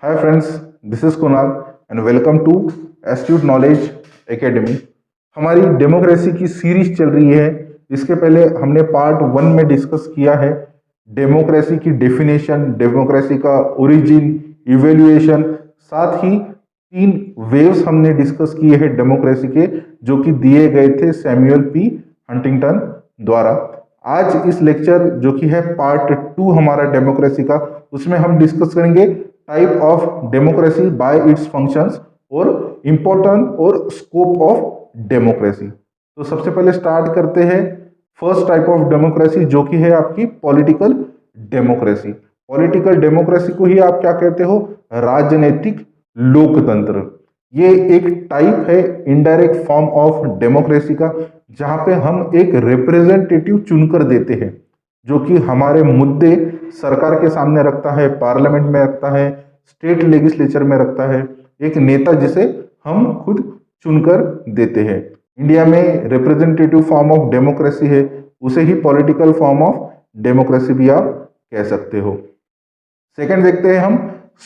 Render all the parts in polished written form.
Hi friends, this is Kunal and welcome to Astute Knowledge Academy। हमारी democracy की series चल रही है। इसके पहले हमने पार्ट 1 में डिस्कस किया है डेमोक्रेसी की डेफिनेशन, डेमोक्रेसी का ओरिजिन, इवेल्युएशन, साथ ही 3 वेव्स हमने डिस्कस किए हैं डेमोक्रेसी के, जो कि दिए गए थे सैमुअल पी हंटिंगटन द्वारा। आज इस लेक्चर जो कि है पार्ट 2 हमारा डेमोक्रेसी का, उसमें हम डिस्कस करेंगे type of democracy bye it's functions और इंपॉर्टेंट और स्कोप ऑफ डेमोक्रेसी। तो सबसे पहले स्टार्ट करते हैं फर्स्ट टाइप ऑफ डेमोक्रेसी, जो कि है आपकी पॉलिटिकल डेमोक्रेसी। पॉलिटिकल डेमोक्रेसी को ही आप क्या कहते हो? राजनीतिक लोकतंत्र। ये एक टाइप है इनडायरेक्ट फॉर्म ऑफ डेमोक्रेसी का, जहां पे हम एक रिप्रेजेंटेटिव चुनकर देते हैं, जो कि हमारे मुद्दे सरकार के सामने रखता है, पार्लियामेंट में रखता है, स्टेट लेजिस्लेचर में रखता है, एक नेता जिसे हम खुद चुनकर देते हैं। इंडिया में रिप्रेजेंटेटिव फॉर्म ऑफ डेमोक्रेसी है, उसे ही पॉलिटिकल फॉर्म ऑफ डेमोक्रेसी भी आप कह सकते हो। सेकंड देखते हैं हम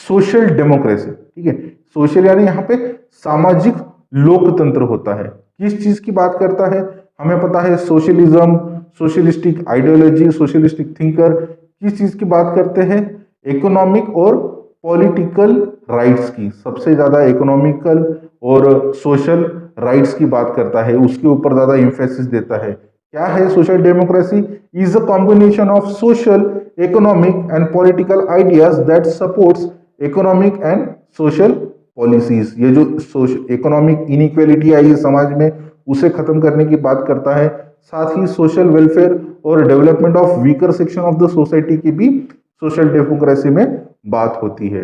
सोशल डेमोक्रेसी। ठीक है, सोशल यानी यहाँ पे सामाजिक लोकतंत्र होता है। किस चीज की बात करता है? हमें पता है socialism, socialistic ideology, socialistic thinker किस चीज की बात करते हैं? इकोनॉमिक और पॉलिटिकल राइट्स की। सबसे ज्यादा इकोनॉमिकल और सोशल राइट्स की बात करता है, उसके ऊपर ज्यादा इंफेसिस देता है। क्या है social democracy? Is a combination of social, economic and political ideas that supports economic and social policies. ये जो इकोनॉमिक इनइक्वेलिटी आई है समाज में, उसे खत्म करने की बात करता है। साथ ही सोशल वेलफेयर और development of weaker section of the society की भी सोशल डेमोक्रेसी में बात होती है।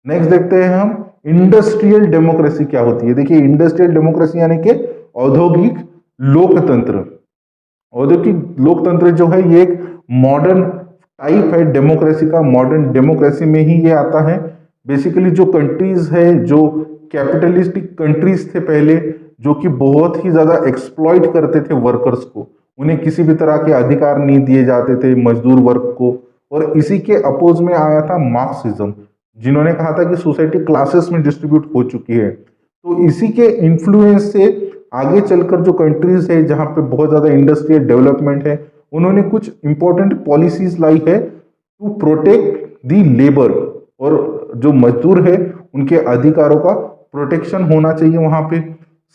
नेक्स्ट देखते हैं हम इंडस्ट्रियल डेमोक्रेसी क्या होती है। देखिए, इंडस्ट्रियल डेमोक्रेसी यानी कि औद्योगिक लोकतंत्र। औद्योगिक लोकतंत्र जो है ये एक मॉडर्न टाइप है डेमोक्रेसी का। मॉडर्न डेमोक्रेसी में ही ये आता है। बेसिकली जो कंट्रीज है, जो कैपिटलिस्टिक कंट्रीज थे पहले, जो कि बहुत ही ज्यादा एक्सप्लॉइट करते थे वर्कर्स को, उन्हें किसी भी तरह के अधिकार नहीं दिए जाते थे मजदूर वर्ग को। और इसी के अपोज में आया था मार्क्सिज्म, जिन्होंने कहा था कि सोसाइटी क्लासेस में डिस्ट्रीब्यूट हो चुकी है। तो इसी के इन्फ्लुएंस से आगे चलकर जो कंट्रीज है जहां पे बहुत ज्यादा इंडस्ट्रियल डेवलपमेंट है, उन्होंने कुछ इंपॉर्टेंट पॉलिसीज लाई है टू प्रोटेक्ट दी लेबर। और जो मजदूर है उनके अधिकारों का प्रोटेक्शन होना चाहिए वहां पे।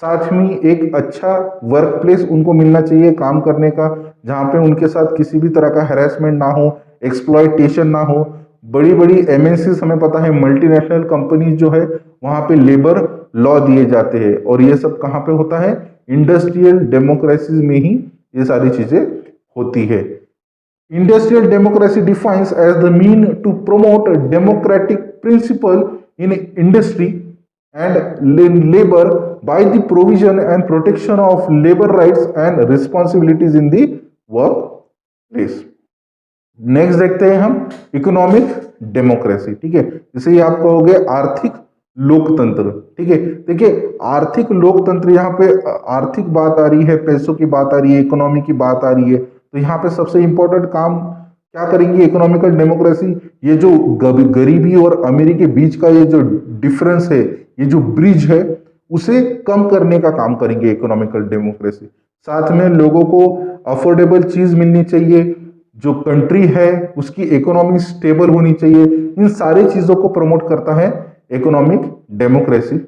साथ में एक अच्छा वर्क प्लेस उनको मिलना चाहिए काम करने का, जहां पे उनके साथ किसी भी तरह का हैरेसमेंट ना हो, एक्सप्लॉयटेशन ना हो। बड़ी बड़ी एमएनसीज, हमें पता है मल्टीनेशनल कंपनीज जो है, वहां पे लेबर लॉ दिए जाते हैं। और ये सब कहाँ पे होता है? इंडस्ट्रियल डेमोक्रेसी में ही ये सारी चीजें होती है। Industrial democracy defines as the mean to promote democratic principle in industry and labour by the provision and protection of labor rights and responsibilities in the workplace। Next देखते हैं हम इकोनॉमिक डेमोक्रेसी। ठीक है, जैसे ये आप कहोगे आर्थिक लोकतंत्र। ठीक है, देखिए आर्थिक लोकतंत्र, यहाँ पे आर्थिक बात आ रही है, पैसों की बात आ रही है, इकोनॉमी की बात आ रही है। तो यहाँ पे सबसे इंपॉर्टेंट काम क्या करेंगी इकोनॉमिकल डेमोक्रेसी? ये जो गरीबी और अमीरी के बीच का ये जो डिफरेंस है, ये जो ब्रिज है, उसे कम करने का काम करेंगे इकोनॉमिकल डेमोक्रेसी। साथ में लोगों को अफोर्डेबल चीज मिलनी चाहिए, जो कंट्री है उसकी इकोनॉमी स्टेबल होनी चाहिए। इन सारी चीजों को प्रमोट करता है economic democracy.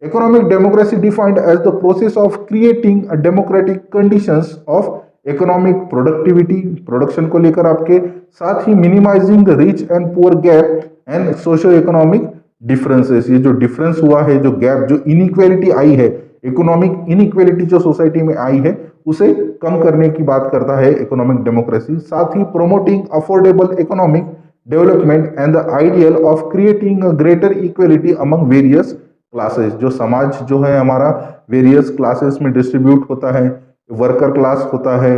Economic democracy defined as the process of creating a democratic conditions of economic productivity, production को लेकर आपके, साथ ही minimizing the rich and poor gap and socio economic differences. ये जो डिफरेंस हुआ है, जो गैप, जो इनइक्वेलिटी आई है, इकोनॉमिक इनइक्वेलिटी जो सोसाइटी में आई है, उसे कम करने की बात करता है इकोनॉमिक डेमोक्रेसी। साथ ही promoting affordable economic development and the ideal of creating a greater equality among various classes. जो समाज जो है हमारा वेरियस क्लासेस में डिस्ट्रीब्यूट होता है, वर्कर क्लास होता है,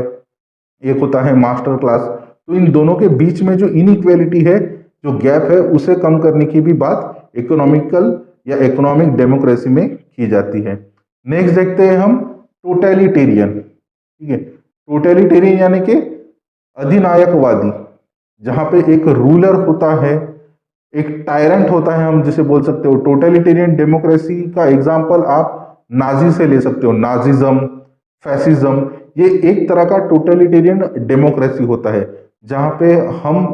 एक होता है मास्टर क्लास। तो इन दोनों के बीच में जो इनइक्वेलिटी है, जो गैप है, उसे कम करने की भी बात इकोनॉमिकल या इकोनॉमिक डेमोक्रेसी में की जाती है। नेक्स्ट देखते हैं हम टोटलिटेरियन। ठीक है, टोटलिटेरियन यानी कि अधिनायकवादी, जहां पे एक रूलर होता है, एक टायरेंट होता है, हम जिसे बोल सकते हो टोटलिटेरियन डेमोक्रेसी का एग्जाम्पल आप नाजी से ले सकते हो, नाजिज्म, फैसिज्म। ये एक तरह का टोटलिटेरियन डेमोक्रेसी होता है जहाँ पे हम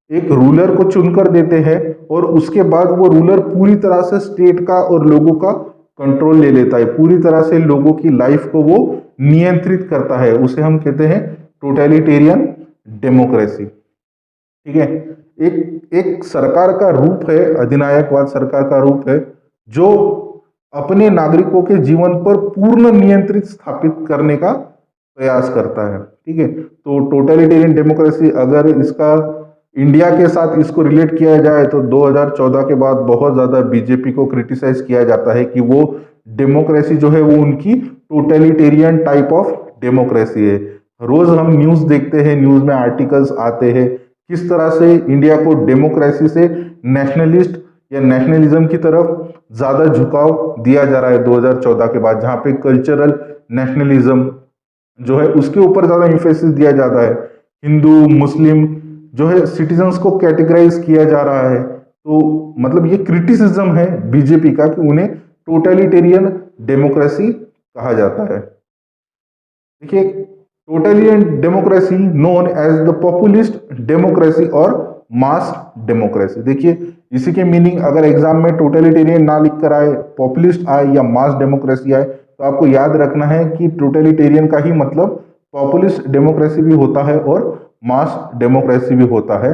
एक रूलर को चुनकर देते हैं और उसके बाद वो रूलर पूरी तरह से स्टेट का और लोगों का कंट्रोल ले लेता है, पूरी तरह से लोगों की लाइफ को वो नियंत्रित करता है। उसे हम कहते हैं टोटलिटेरियन डेमोक्रेसी। ठीक है, एक एक सरकार का रूप है, अधिनायकवाद सरकार का रूप है जो अपने नागरिकों के जीवन पर पूर्ण नियंत्रित स्थापित करने का प्रयास करता है। ठीक है, तो टोटलिटेरियन डेमोक्रेसी अगर इसका इंडिया के साथ इसको रिलेट किया जाए तो 2014 के बाद बहुत ज़्यादा बीजेपी को क्रिटिसाइज किया जाता है कि वो डेमोक्रेसी जो है वो उनकी टोटलिटेरियन टाइप ऑफ डेमोक्रेसी है। रोज हम न्यूज़ देखते हैं, न्यूज़ में आर्टिकल्स आते हैं किस तरह से इंडिया को डेमोक्रेसी से नेशनलिस्ट या नेशनलिज्म की तरफ ज़्यादा झुकाव दिया जा रहा है 2014 के बाद, जहाँ पे कल्चरल नेशनलिज्म जो है उसके ऊपर ज़्यादा इम्फेसिस दिया जाता है। हिंदू मुस्लिम जो है सिटीजन्स को कैटेगराइज किया जा रहा है। तो मतलब ये क्रिटिसिज्म है बीजेपी का कि उन्हें टोटलिटेरियन डेमोक्रेसी कहा जाता है। देखिए, totalitarian democracy known as the populist democracy और मास डेमोक्रेसी। देखिए, इसी के मीनिंग अगर एग्जाम में टोटलिटेरियन ना लिख कर आए, पॉपुलिस्ट आए या मास डेमोक्रेसी आए, तो आपको याद रखना है कि टोटलिटेरियन का ही मतलब पॉपुलिस्ट डेमोक्रेसी भी होता है और मास डेमोक्रेसी भी होता है।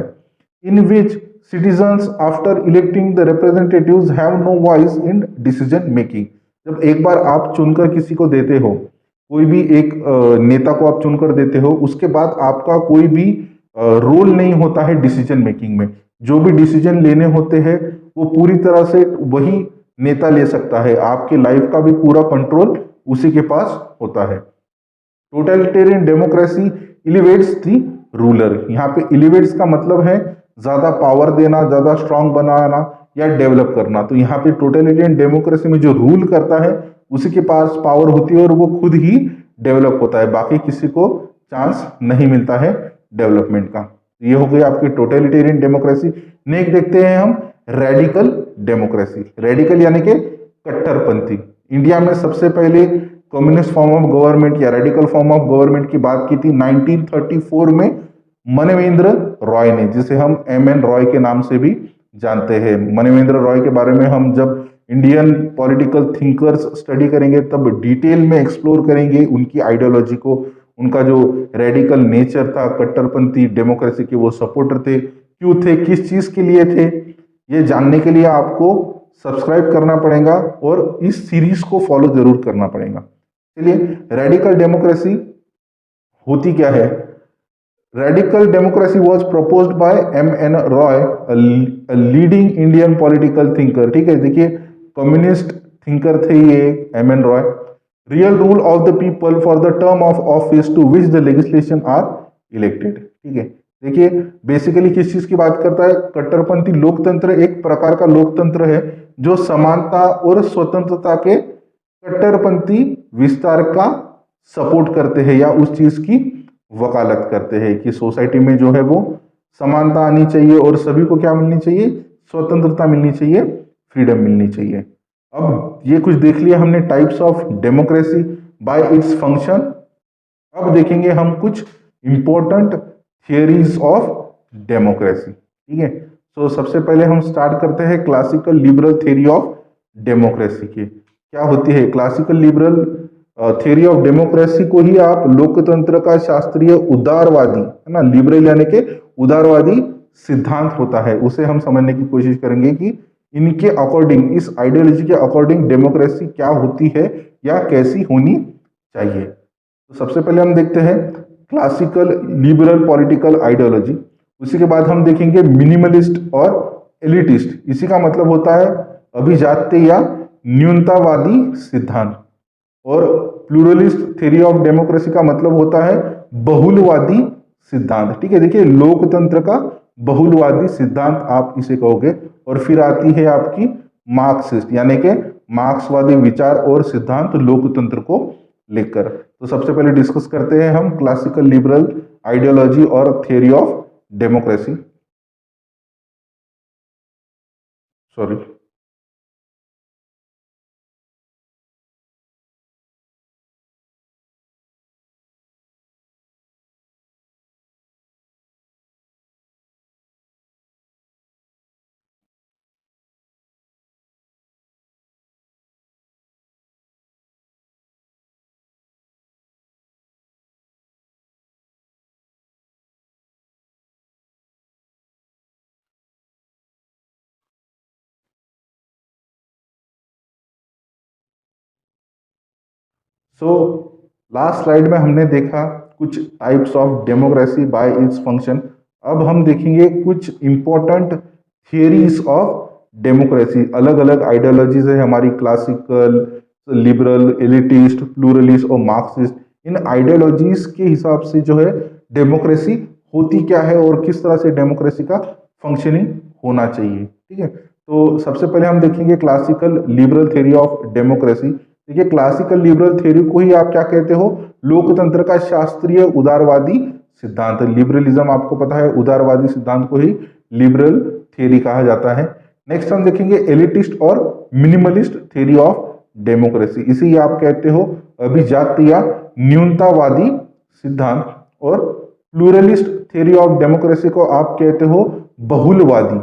In which citizens after electing the representatives have no voice in decision making. जब एक बार आप चुनकर किसी को देते हो, कोई भी एक नेता को आप चुनकर देते हो, उसके बाद आपका कोई भी रोल नहीं होता है डिसीजन मेकिंग में। जो भी डिसीजन लेने होते हैं वो पूरी तरह से वही नेता ले सकता है, आपके लाइफ का भी पूरा कंट्रोल उसी के पास होता है। Totalitarian democracy elevates the ruler. यहाँ पे इलिवेट्स का मतलब है ज्यादा पावर देना, ज्यादा स्ट्रांग बनाना या डेवलप करना। तो यहाँ पे टोटलिटेरियन डेमोक्रेसी में जो रूल करता है उसी के पास पावर होती है और वो खुद ही डेवलप होता है, बाकी किसी को चांस नहीं मिलता है डेवलपमेंट का। ये हो गई आपकी टोटलिटेरियन डेमोक्रेसी। नेक्स्ट देखते हैं हम रेडिकल डेमोक्रेसी। रेडिकल यानी कि कट्टरपंथी। इंडिया में सबसे पहले कम्युनिस्ट फॉर्म ऑफ गवर्नमेंट या रेडिकल फॉर्म ऑफ गवर्नमेंट की बात की थी 1934 में मनवेंद्र रॉय ने, जिसे हम एम.एन. रॉय के नाम से भी जानते हैं। मनवेंद्र रॉय के बारे में हम जब इंडियन पॉलिटिकल थिंकर्स स्टडी करेंगे तब डिटेल में एक्सप्लोर करेंगे उनकी आइडियोलॉजी को, उनका जो रेडिकल नेचर था, कट्टरपंथी डेमोक्रेसी के वो सपोर्टर थे, क्यों थे, किस चीज के लिए थे। ये जानने के लिए आपको सब्सक्राइब करना पड़ेगा और इस सीरीज को फॉलो जरूर करना पड़ेगा। चलिए, रेडिकल डेमोक्रेसी होती क्या है। Radical democracy was proposed by M N. Roy, a leading Indian political thinker. ठीक है, देखिए कम्युनिस्ट थिंकर थे ये M N. Roy. Real rule of the people for the term of office to which the legislation are elected. ठीक है, देखिए बेसिकली किस चीज की बात करता है। कट्टरपंथी लोकतंत्र एक प्रकार का लोकतंत्र है जो समानता और स्वतंत्रता के कट्टरपंथी विस्तार का सपोर्ट करते हैं या उस चीज की वकालत करते हैं कि सोसाइटी में जो है वो समानता आनी चाहिए और सभी को क्या मिलनी चाहिए, स्वतंत्रता मिलनी चाहिए, फ्रीडम मिलनी चाहिए। अब ये कुछ देख लिया हमने types of democracy bye its function. अब देखेंगे हम कुछ इंपॉर्टेंट थियरीज ऑफ डेमोक्रेसी। ठीक है, तो सबसे पहले हम स्टार्ट करते हैं classical liberal theory of democracy की। क्या होती है classical liberal theory of democracy? को ही आप लोकतंत्र का शास्त्रीय उदारवादी, है ना, लिबरल यानी कि उदारवादी सिद्धांत होता है, उसे हम समझने की कोशिश करेंगे कि इनके अकॉर्डिंग, इस आइडियोलॉजी के अकॉर्डिंग डेमोक्रेसी क्या होती है या कैसी होनी चाहिए। तो सबसे पहले हम देखते हैं क्लासिकल लिबरल पॉलिटिकल आइडियोलॉजी। उसी के बाद हम देखेंगे मिनिमलिस्ट और एलिटिस्ट। इसी का मतलब होता है अभिजात्य या न्यूनतावादी सिद्धांत। और प्लूरलिस्ट थ्योरी ऑफ डेमोक्रेसी का मतलब होता है बहुलवादी सिद्धांत। ठीक है, देखिए लोकतंत्र का बहुलवादी सिद्धांत आप इसे कहोगे। और फिर आती है आपकी मार्क्सिस्ट यानी कि मार्क्सवादी विचार और सिद्धांत लोकतंत्र को लेकर। तो सबसे पहले डिस्कस करते हैं हम क्लासिकल लिबरल आइडियोलॉजी और theory of democracy. Sorry. So last slide में हमने देखा कुछ types of democracy bye its function. अब हम देखेंगे कुछ इंपॉर्टेंट थियरीज ऑफ डेमोक्रेसी। अलग अलग आइडियोलॉजीज है हमारी, क्लासिकल, लिबरल, एलिटिस्ट, प्लूरलिस्ट और मार्क्सिस्ट। इन आइडियोलॉजीज के हिसाब से जो है डेमोक्रेसी होती क्या है और किस तरह से डेमोक्रेसी का फंक्शनिंग होना चाहिए। ठीक है, तो सबसे पहले हम देखेंगे classical liberal theory of democracy. देखिए, क्लासिकल लिबरल थ्योरी को ही आप क्या कहते हो? लोकतंत्र का शास्त्रीय उदारवादी सिद्धांत। लिबरलिज्म आपको पता है, उदारवादी सिद्धांत को ही लिबरल थ्योरी कहा जाता है। नेक्स्ट हम देखेंगे एलिटिस्ट और मिनिमलिस्ट थ्योरी ऑफ डेमोक्रेसी। इसे ही आप कहते हो अभिजात या न्यूनतावादी सिद्धांत। और प्लूरलिस्ट थ्योरी ऑफ डेमोक्रेसी को आप कहते हो बहुलवादी।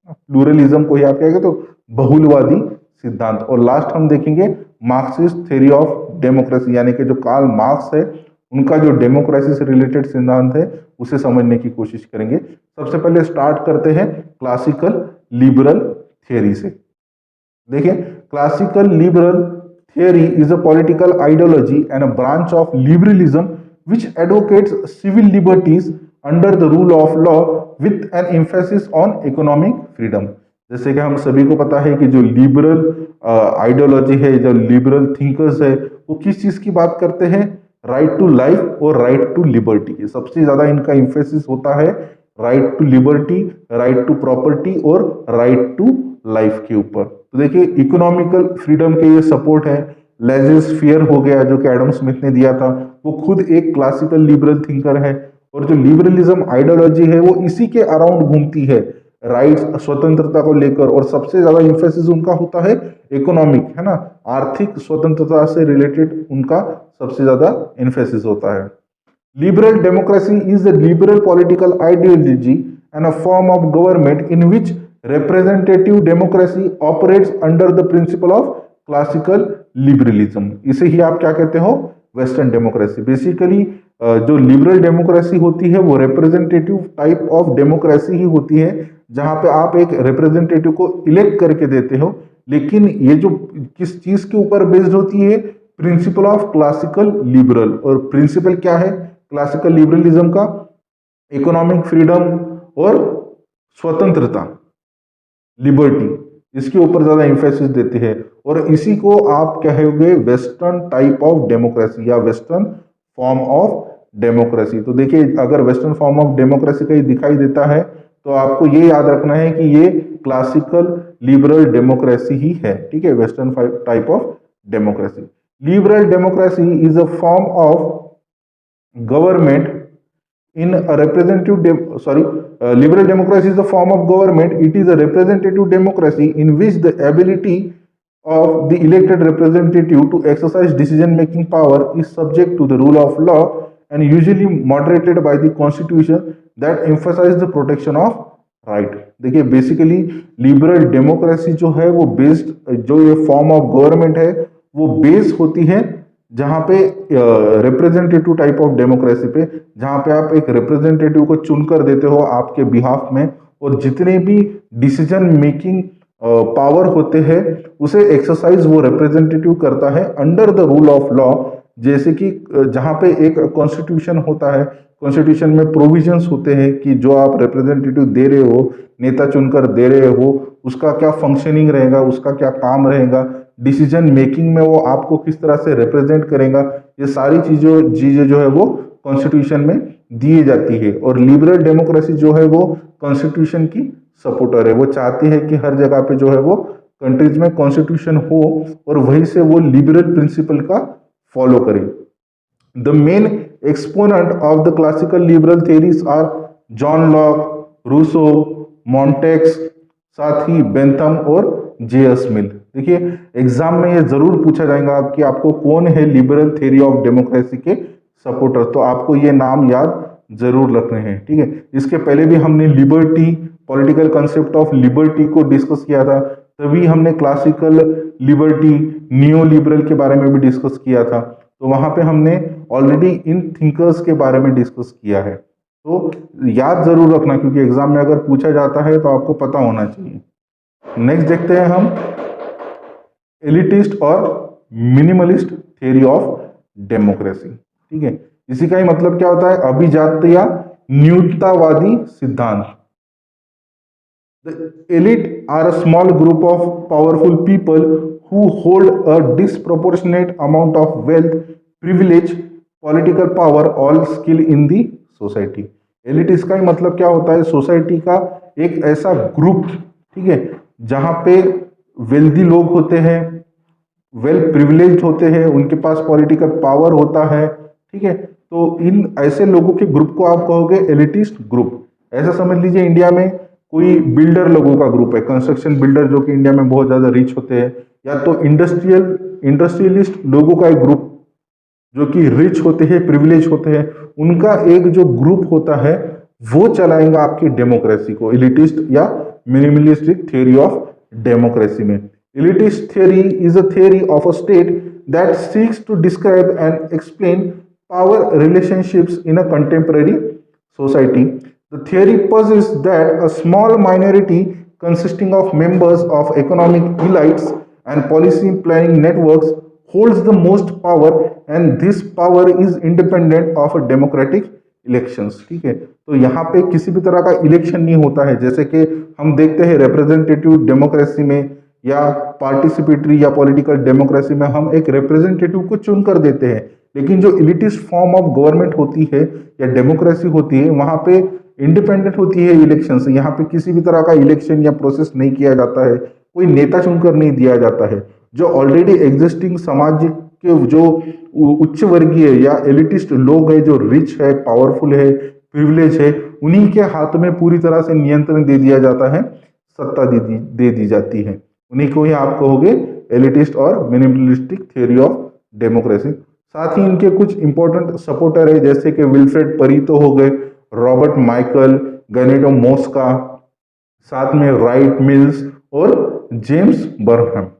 प्लूरलिज्म को ही आप क्या कहते हो? बहुलवादी सिद्धांत। और लास्ट हम देखेंगे मार्क्सिस्ट थ्योरी ऑफ डेमोक्रेसी, यानी कि जो कार्ल मार्क्स है उनका जो डेमोक्रेसी से रिलेटेड सिद्धांत है उसे समझने की कोशिश करेंगे। सबसे पहले स्टार्ट करते हैं क्लासिकल लिबरल थ्योरी से। देखिए, classical liberal theory is a political ideology and a branch of liberalism which advocates civil liberties under the rule of law with an emphasis on economic freedom। जैसे कि हम सभी को पता है कि जो लिबरल आइडियोलॉजी है, जो लिबरल थिंकर्स है, वो किस चीज की बात करते हैं? राइट टू लाइफ और राइट टू लिबर्टी। सबसे ज्यादा इनका इम्फेसिस होता है right to liberty, right to property और राइट टू लाइफ के ऊपर। तो देखिए, इकोनॉमिकल फ्रीडम के ये सपोर्ट है। लेजिस फियर हो गया जो कि एडम स्मिथ ने दिया था, वो खुद एक क्लासिकल लिबरल थिंकर है। और जो लिबरलिज्म आइडियोलॉजी है वो इसी के अराउंड घूमती है, राइट्स, स्वतंत्रता को लेकर। और सबसे ज्यादा इम्फेसिस उनका होता है इकोनॉमिक, है ना, आर्थिक स्वतंत्रता से रिलेटेड उनका सबसे ज्यादा इम्फेसिस होता है। Liberal democracy is a liberal political ideology and a form of government in which representative democracy operates under the principle of classical liberalism। इसे ही आप क्या कहते हो? Western democracy. बेसिकली जो लिबरल डेमोक्रेसी होती है वो रिप्रेजेंटेटिव टाइप ऑफ डेमोक्रेसी ही होती है, जहां पे आप एक रिप्रेजेंटेटिव को इलेक्ट करके देते हो। लेकिन ये जो किस चीज के ऊपर बेस्ड होती है? Principle of classical liberal. और प्रिंसिपल क्या है क्लासिकल लिबरलिज्म का? इकोनॉमिक फ्रीडम और स्वतंत्रता, लिबर्टी, इसके ऊपर ज्यादा इंफेसिस देते हैं। और इसी को आप कहोगे वेस्टर्न टाइप ऑफ डेमोक्रेसी या वेस्टर्न फॉर्म ऑफ डेमोक्रेसी। तो देखिए, अगर वेस्टर्न फॉर्म ऑफ डेमोक्रेसी कहीं दिखाई देता है तो आपको ये याद रखना है कि ये क्लासिकल लिबरल डेमोक्रेसी ही है। ठीक है, western type of democracy. Liberal democracy is a form of government in a liberal democracy is a form of government. It is a representative democracy in which the ability of the elected representative to exercise decision making power is subject to the rule of law and usually moderated by the constitution that emphasize the protection of right। देखिए, basically liberal democracy जो है वो based, जो ये form of government है वो base होती है जहां पे रिप्रेजेंटेटिव टाइप ऑफ डेमोक्रेसी पे, जहां पे आप एक रिप्रेजेंटेटिव को चुनकर देते हो आपके बिहाफ में, और जितने भी डिसीजन मेकिंग पावर होते हैं उसे एक्सरसाइज वो रिप्रेजेंटेटिव करता है under the rule of law. जैसे कि जहां पे एक कॉन्स्टिट्यूशन होता है, कॉन्स्टिट्यूशन में प्रोविजंस होते हैं कि जो आप रिप्रेजेंटेटिव दे रहे हो, नेता चुनकर दे रहे हो, उसका क्या फंक्शनिंग रहेगा, उसका क्या काम रहेगा, डिसीजन मेकिंग में वो आपको किस तरह से रिप्रेजेंट करेगा, ये सारी चीजें जो है वो कॉन्स्टिट्यूशन में दी जाती है। और लिबरल डेमोक्रेसी जो है वो कॉन्स्टिट्यूशन की सपोर्टर है। वो चाहती है कि हर जगह पे जो है वो कंट्रीज में कॉन्स्टिट्यूशन हो और वहीं से वो लिबरल प्रिंसिपल का फॉलो करे। The main exponent of the classical liberal theories are John Locke, Rousseau, Montesquieu, साथ ही बेंथम और जेएस मिल। देखिए एग्जाम में ये जरूर पूछा जाएगा कि आपको कौन है लिबरल थ्योरी ऑफ डेमोक्रेसी के सपोर्टर, तो आपको ये नाम याद जरूर रखने हैं। ठीक है, इसके पहले भी हमने liberty, political concept of liberty को डिस्कस किया था, तभी हमने क्लासिकल लिबर्टी, नियो लिबरल के बारे में भी डिस्कस किया था, तो वहां पे हमने ऑलरेडी इन थिंकर्स के बारे में डिस्कस किया है। तो याद जरूर रखना, क्योंकि एग्जाम में अगर पूछा जाता है तो आपको पता होना चाहिए। नेक्स्ट देखते हैं हम एलिटिस्ट और मिनिमलिस्ट थ्योरी ऑफ डेमोक्रेसी। ठीक है, इसी का ही मतलब क्या होता है, अभिजात या न्यूनतावादी सिद्धांत। The elite are a small group of powerful people who hold a disproportionate amount of wealth, privilege, political power, all skill in the society। Elite इसका ही मतलब क्या होता है, सोसाइटी का एक ऐसा ग्रुप, ठीक है, जहां पे वेल्दी लोग होते हैं, वेल प्रिविलेज होते हैं, उनके पास पॉलिटिकल पावर होता है। ठीक है, तो इन ऐसे लोगों के ग्रुप को आप कहोगे एलिटिस्ट ग्रुप। ऐसा समझ लीजिए इंडिया में कोई बिल्डर लोगों का ग्रुप है, कंस्ट्रक्शन बिल्डर जो कि इंडिया में बहुत ज्यादा रिच होते हैं, या तो इंडस्ट्रियलिस्ट लोगों का एक ग्रुप जो कि रिच होते हैं, प्रिविलेज होते हैं, उनका एक जो ग्रुप होता है वो चलाएंगा आपकी डेमोक्रेसी को, एलिटिस्ट या मिनिमलिस्टिक थ्योरी ऑफ डेमोक्रेसी में। Elitist theory is a theory of a state that seeks to describe and explain power relationships in a contemporary society. The theory posits that a small minority consisting of members of economic elites and policy planning networks holds the most power, and this power is independent of a democratic elections. ठीक है, तो यहाँ पे किसी भी तरह का election नहीं होता है, जैसे कि हम देखते हैं रिप्रेजेंटेटिव डेमोक्रेसी में या पार्टिसिपेटरी या पॉलिटिकल डेमोक्रेसी में हम एक रिप्रेजेंटेटिव को चुन कर देते हैं, लेकिन जो इलिटिस्ट फॉर्म ऑफ गवर्नमेंट होती है या डेमोक्रेसी होती है वहां पे इंडिपेंडेंट होती है इलेक्शन से। यहाँ पे किसी भी तरह का इलेक्शन या प्रोसेस नहीं किया जाता है, कोई नेता चुनकर नहीं दिया जाता है। जो ऑलरेडी एग्जिस्टिंग समाज के जो उच्च वर्गीय या एलिटिस्ट लोग हैं, जो रिच है, पावरफुल है, प्रिविलेज है, उन्हीं के हाथ में पूरी तरह से नियंत्रण दे दिया जाता है, सत्ता दे दी जाती है। उन्हीं को ही आप कहोगे एलिटिस्ट और मिनिमलिस्टिक थ्योरी ऑफ डेमोक्रेसी। साथ ही इनके कुछ इंपॉर्टेंट सपोर्टर है, जैसे कि विल्फ्रेड परीतो हो गए, रॉबर्ट माइकल, गैनेडो मोस्का, साथ में राइट मिल्स और जेम्स बर्नहम।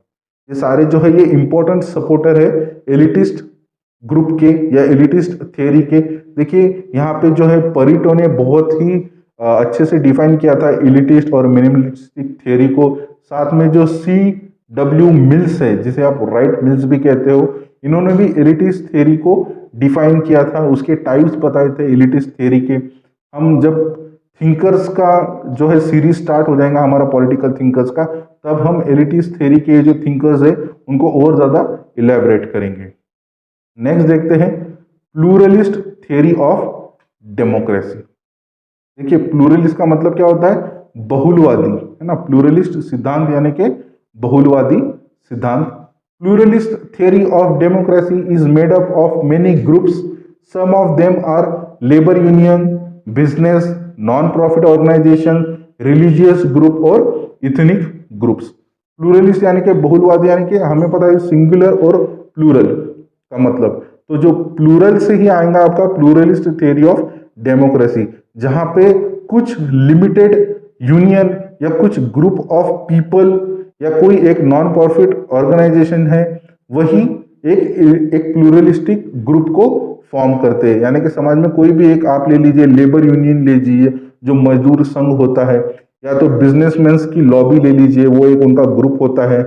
ये सारे जो है ये इंपॉर्टेंट सपोर्टर है एलिटिस्ट ग्रुप के या एलिटिस्ट थ्योरी के। देखिए यहाँ पे जो है परीटो ने बहुत ही अच्छे से डिफाइन किया था एलिटिस्ट और मिनिमलिस्टिक थ्योरी को। साथ में जो C.W. मिल्स है, जिसे आप राइट मिल्स भी कहते हो, इन्होंने भी एलिटिस्ट थ्योरी को डिफाइन किया था, उसके टाइप्स बताए थे एलिटिस्ट थ्योरी के। हम जब थिंकर्स का जो है सीरीज स्टार्ट हो जाएगा हमारा पॉलिटिकल थिंकर्स का, तब हम एलिटिस्ट थ्योरी के जो थिंकर्स है उनको और ज्यादा इलेबरेट करेंगे। नेक्स्ट देखते हैं प्लूरलिस्ट थ्योरी ऑफ डेमोक्रेसी। देखिए प्लूरलिस्ट का मतलब क्या होता है, बहुलवादी, है ना। प्लूरलिस्ट सिद्धांत यानी कि बहुलवादी सिद्धांत। Pluralist theory of democracy is made up of many groups, some of them are labour union, business, non profit organisation, religious group और इथनिक ग्रुप्स। प्लूरलिस्ट यानी कि बहुलवादी, यानी कि हमें पता है सिंगुलर और प्लूरल का मतलब, तो जो प्लूरल से ही आएगा आपका प्लूरलिस्ट थ्योरी ऑफ डेमोक्रेसी, जहां पे कुछ लिमिटेड यूनियन या कुछ ग्रुप ऑफ पीपल या कोई एक नॉन प्रॉफिट ऑर्गेनाइजेशन है, वही एक प्लूरलिस्टिक ग्रुप को फॉर्म करते हैं। यानी कि समाज में कोई भी एक आप ले लीजिए, लेबर यूनियन ले लीजिए जो मजदूर संघ होता है, या तो बिजनेसमैन की लॉबी ले लीजिए, वो एक उनका ग्रुप होता है,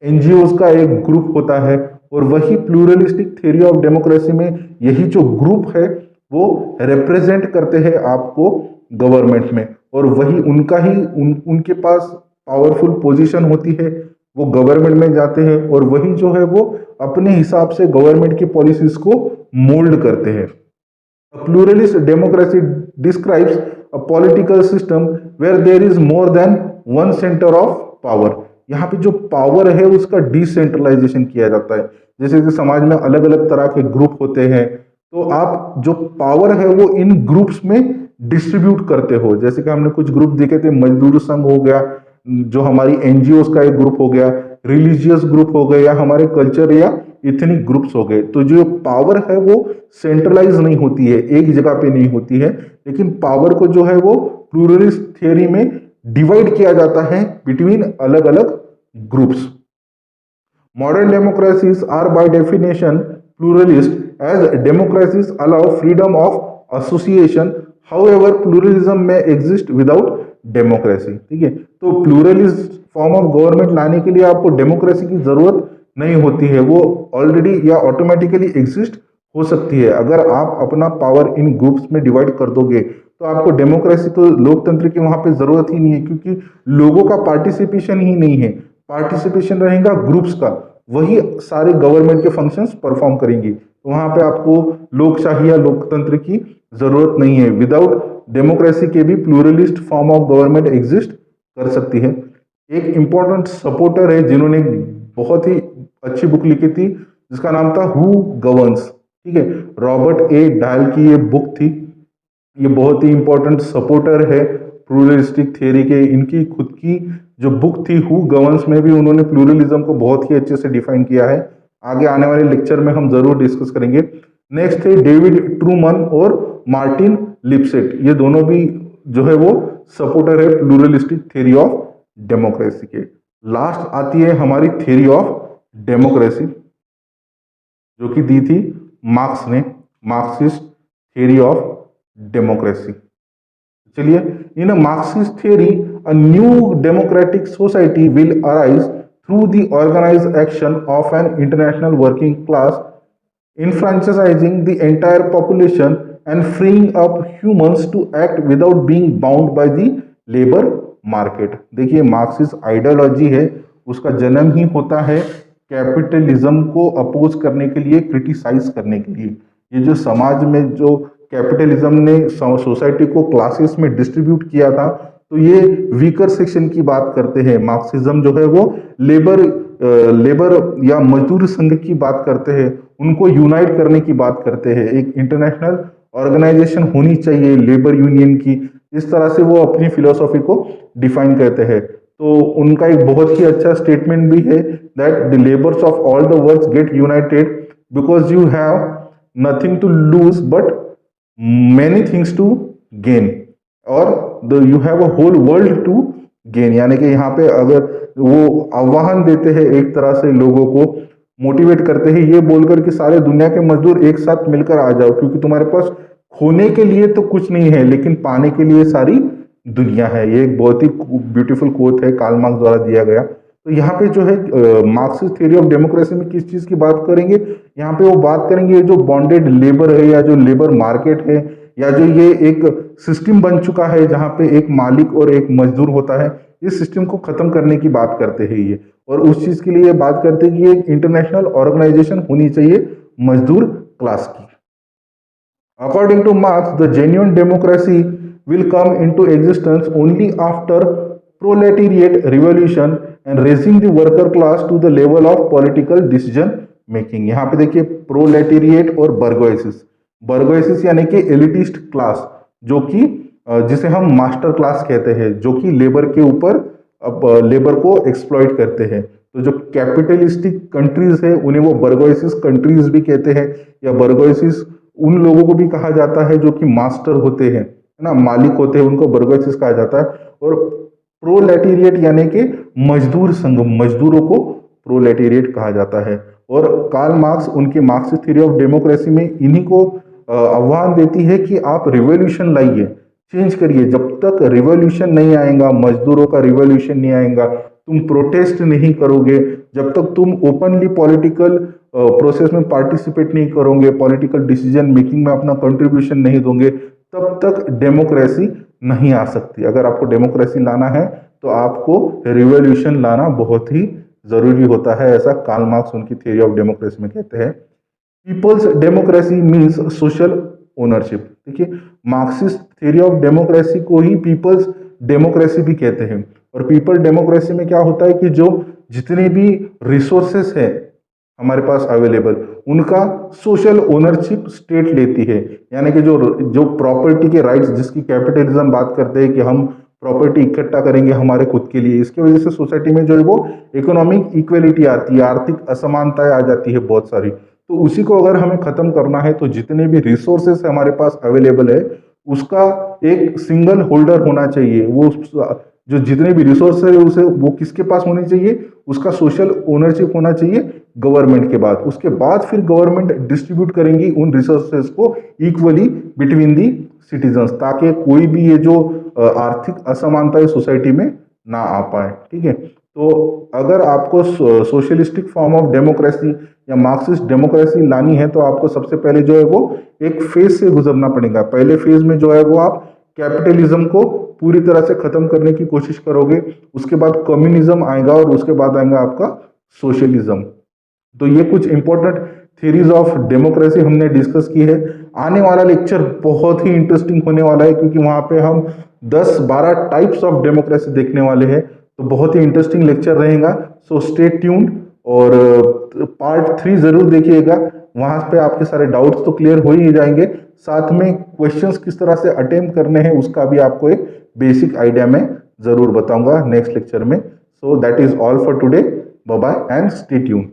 एनजीओज का एक ग्रुप होता है, और वही प्लूरलिस्टिक थ्योरी ऑफ डेमोक्रेसी में यही जो ग्रुप है वो रिप्रेजेंट करते हैं आपको गवर्नमेंट में, और वही उनका ही उनके पास पावरफुल पोजीशन होती है, वो गवर्नमेंट में जाते हैं और वही जो है वो अपने हिसाब से गवर्नमेंट की पॉलिसीज को मोल्ड करते हैं। Pluralist democracy describes a political system where there is more than one centre of power. यहाँ पे जो पावर है उसका डिसेंट्रलाइजेशन किया जाता है। जैसे कि समाज में अलग अलग तरह के ग्रुप होते हैं, तो आप जो पावर है वो इन ग्रुप्स में डिस्ट्रीब्यूट करते हो। जैसे कि हमने कुछ ग्रुप देखे थे, मजदूर संघ हो गया, जो हमारी एनजीओज का एक ग्रुप हो गया, रिलीजियस ग्रुप हो गए, या हमारे कल्चर या इथनिक ग्रुप्स हो गए। तो जो पावर है वो सेंट्रलाइज नहीं होती है, एक जगह पे नहीं होती है, लेकिन पावर को जो है वो प्लूरलिस्ट थियरी में डिवाइड किया जाता है बिटवीन अलग अलग groups. Modern democracies are by definition pluralist, as democracies allow freedom of association. However, pluralism may exist without democracy। ठीक है, तो प्लूरलिस्ट फॉर्म ऑफ गवर्नमेंट लाने के लिए आपको डेमोक्रेसी की जरूरत नहीं होती है, वो ऑलरेडी या ऑटोमेटिकली एग्जिस्ट हो सकती है। अगर आप अपना पावर इन ग्रुप्स में डिवाइड कर दोगे तो आपको डेमोक्रेसी, तो लोकतंत्र की वहां पे जरूरत ही नहीं है, क्योंकि लोगों का पार्टिसिपेशन ही नहीं है। पार्टिसिपेशन रहेगा ग्रुप्स का, वही सारे गवर्नमेंट के फंक्शंस परफॉर्म करेंगी। तो वहां पे आपको लोकशाही या लोकतंत्र की जरूरत नहीं है। विदाउट डेमोक्रेसी के भी pluralist form of government exist कर सकती है। एक इंपॉर्टेंट सपोर्टर है जिन्होंने बहुत ही अच्छी बुक लिखी थी जिसका नाम था हु गवर्न्स। ठीक है, रॉबर्ट ए डायल की ये बुक थी। ये बहुत ही इंपॉर्टेंट सपोर्टर है प्लूरलिस्टिक थियरी के। इनकी खुद की जो बुक थी हु गवर्न्स में भी उन्होंने प्लूरलिज्म को बहुत ही अच्छे से डिफाइन किया है। आगे आने वाले लेक्चर में हम जरूर डिस्कस करेंगे। नेक्स्ट है डेविड ट्रूमन और मार्टिन लिपसेट। ये दोनों भी जो है वो सपोर्टर है प्लूरलिस्टिक थियरी ऑफ डेमोक्रेसी के। लास्ट आती है हमारी थियरी ऑफ डेमोक्रेसी जो कि दी थी मार्क्स ने, मार्क्सिस्ट थियरी ऑफ डेमोक्रेसी। चलिए, in Marxist theory a new democratic society will arise through the organized action of an international working class, enfranchising the entire population and freeing up humans to act without being bound by the labor market। देखिए, Marxist ideology है, उसका जन्म ही होता है capitalism को oppose करने के लिए, क्रिटिसाइज करने के लिए। ये जो समाज में जो कैपिटलिज्म ने सोसाइटी को क्लासेस में डिस्ट्रीब्यूट किया था, तो ये वीकर सेक्शन की बात करते हैं। मार्क्सिज्म जो है वो लेबर या मजदूर संघ की बात करते हैं, उनको यूनाइट करने की बात करते हैं। एक इंटरनेशनल ऑर्गेनाइजेशन होनी चाहिए लेबर यूनियन की, इस तरह से वो अपनी फिलोसॉफी को डिफाइन करते हैं। तो उनका एक बहुत ही अच्छा स्टेटमेंट भी है that the labours of all the world get united because you have nothing to lose but many things to gain, और you have a whole world to gain. यानी कि यहाँ पे अगर वो आह्वान देते हैं, एक तरह से लोगों को मोटिवेट करते हैं ये बोलकर कि सारे दुनिया के मजदूर एक साथ मिलकर आ जाओ, क्योंकि तुम्हारे पास खोने के लिए तो कुछ नहीं है लेकिन पाने के लिए सारी दुनिया है। ये एक बहुत ही ब्यूटीफुल कोट है, कार्ल मार्क्स द्वारा दिया गया। तो यहाँ पे जो है मार्क्सिस्ट थ्योरी ऑफ डेमोक्रेसी में किस चीज की बात करेंगे, यहाँ पे वो बात करेंगे जो बॉन्डेड लेबर है या जो लेबर मार्केट है, या जो ये एक सिस्टम बन चुका है जहाँ पे एक मालिक और एक मजदूर होता है, इस सिस्टम को खत्म करने की बात करते हैं ये। और उस चीज के लिए ये बात करते हैं कि एक इंटरनेशनल ऑर्गेनाइजेशन होनी चाहिए मजदूर क्लास की। According two marks, the genuine democracy will come into existence only after proletariat revolution and raising the worker class to the level of political decision making। यहाँ पे देखिए प्रोलेटेरिएट और बर्गोइसिस। बर्गोइसिस यानी कि एलिटिस्ट क्लास, जो कि जिसे हम मास्टर क्लास कहते हैं, जो कि लेबर के ऊपर लेबर को एक्सप्लॉइट करते हैं। तो जो कैपिटलिस्टिक कंट्रीज है उन्हें वो बर्गोइसिस कंट्रीज भी कहते हैं, या बर्गोइसिस उन लोगों को भी कहा जाता है जो कि मास्टर होते हैं, है ना, मालिक होते हैं, उनको बर्गोइसिस कहा जाता है। और प्रोलेटेरिएट यानी कि मजदूर संघ, मजदूरों को प्रोलेटेरिएट कहा जाता है। और कार्ल मार्क्स उनके मार्क्सिस्ट थ्योरी ऑफ डेमोक्रेसी में इन्हीं को आह्वान देती है कि आप रिवॉल्यूशन लाइए, चेंज करिए। जब तक रिवॉल्यूशन नहीं आएगा, मजदूरों का रिवॉल्यूशन नहीं आएगा, तुम प्रोटेस्ट नहीं करोगे, जब तक तुम ओपनली पॉलिटिकल प्रोसेस में पार्टिसिपेट नहीं करोगे, पॉलिटिकल डिसीजन मेकिंग में अपना कंट्रीब्यूशन नहीं दोगे, तब तक डेमोक्रेसी नहीं आ सकती। अगर आपको डेमोक्रेसी लाना है तो आपको रिवॉल्यूशन लाना बहुत ही जरूरी होता है, ऐसा कार्ल मार्क्स उनकी थ्योरी ऑफ डेमोक्रेसी में कहते हैं। People's democracy means social ownership. देखिए, मार्क्सिस्ट थ्योरी ऑफ डेमोक्रेसी को ही पीपल्स डेमोक्रेसी भी कहते हैं। और पीपल डेमोक्रेसी में क्या होता है कि जो जितने भी रिसोर्सेस है हमारे पास अवेलेबल, उनका सोशल ओनरशिप स्टेट लेती है। यानी कि जो प्रॉपर्टी के राइट्स जिसकी कैपिटलिज्म बात करते हैं कि हम प्रॉपर्टी इकट्ठा करेंगे हमारे खुद के लिए। इसकी वजह से सोसाइटी में जो है वो इकोनॉमिक इक्वेलिटी आती है, आर्थिक असमानताएं आ जाती है बहुत सारी। तो उसी को अगर हमें खत्म करना है तो जितने भी रिसोर्सेस हमारे पास अवेलेबल है उसका एक सिंगल होल्डर होना चाहिए। वो जो जितने भी रिसोर्स है उसे वो किसके पास होनी चाहिए, उसका सोशल ओनरशिप होना चाहिए गवर्नमेंट के बाद। उसके बाद फिर गवर्नमेंट डिस्ट्रीब्यूट करेंगी उन रिसोर्सेज को इक्वली बिटवीन दी सिटीजन्स, ताकि कोई भी ये जो आर्थिक असमानता है सोसाइटी में ना आ पाए। ठीक है, तो अगर आपको सोशलिस्टिक फॉर्म ऑफ डेमोक्रेसी या मार्क्सिस्ट डेमोक्रेसी लानी है तो आपको सबसे पहले जो है वो एक फेज से गुजरना पड़ेगा। पहले फेज में जो है वो आप कैपिटलिज्म को पूरी तरह से खत्म करने की कोशिश करोगे, उसके बाद कम्युनिज्म आएगा और उसके बाद आएगा आपका सोशलिज्म। तो ये कुछ इंपॉर्टेंट थ्योरीज ऑफ डेमोक्रेसी हमने डिस्कस की है। आने वाला लेक्चर बहुत ही इंटरेस्टिंग होने वाला है क्योंकि वहां पे हम 10-12 टाइप्स ऑफ डेमोक्रेसी देखने वाले हैं। तो बहुत ही इंटरेस्टिंग लेक्चर रहेगा। सो स्टे ट्यून्ड और पार्ट 3 जरूर देखिएगा। वहां पे आपके सारे डाउट्स तो क्लियर हो ही जाएंगे, साथ में क्वेश्चंस किस तरह से अटेम्प्ट करने हैं उसका भी आपको एक बेसिक आइडिया मैं जरूर बताऊंगा नेक्स्ट लेक्चर में। So that is all for today. Bye bye and stay tuned.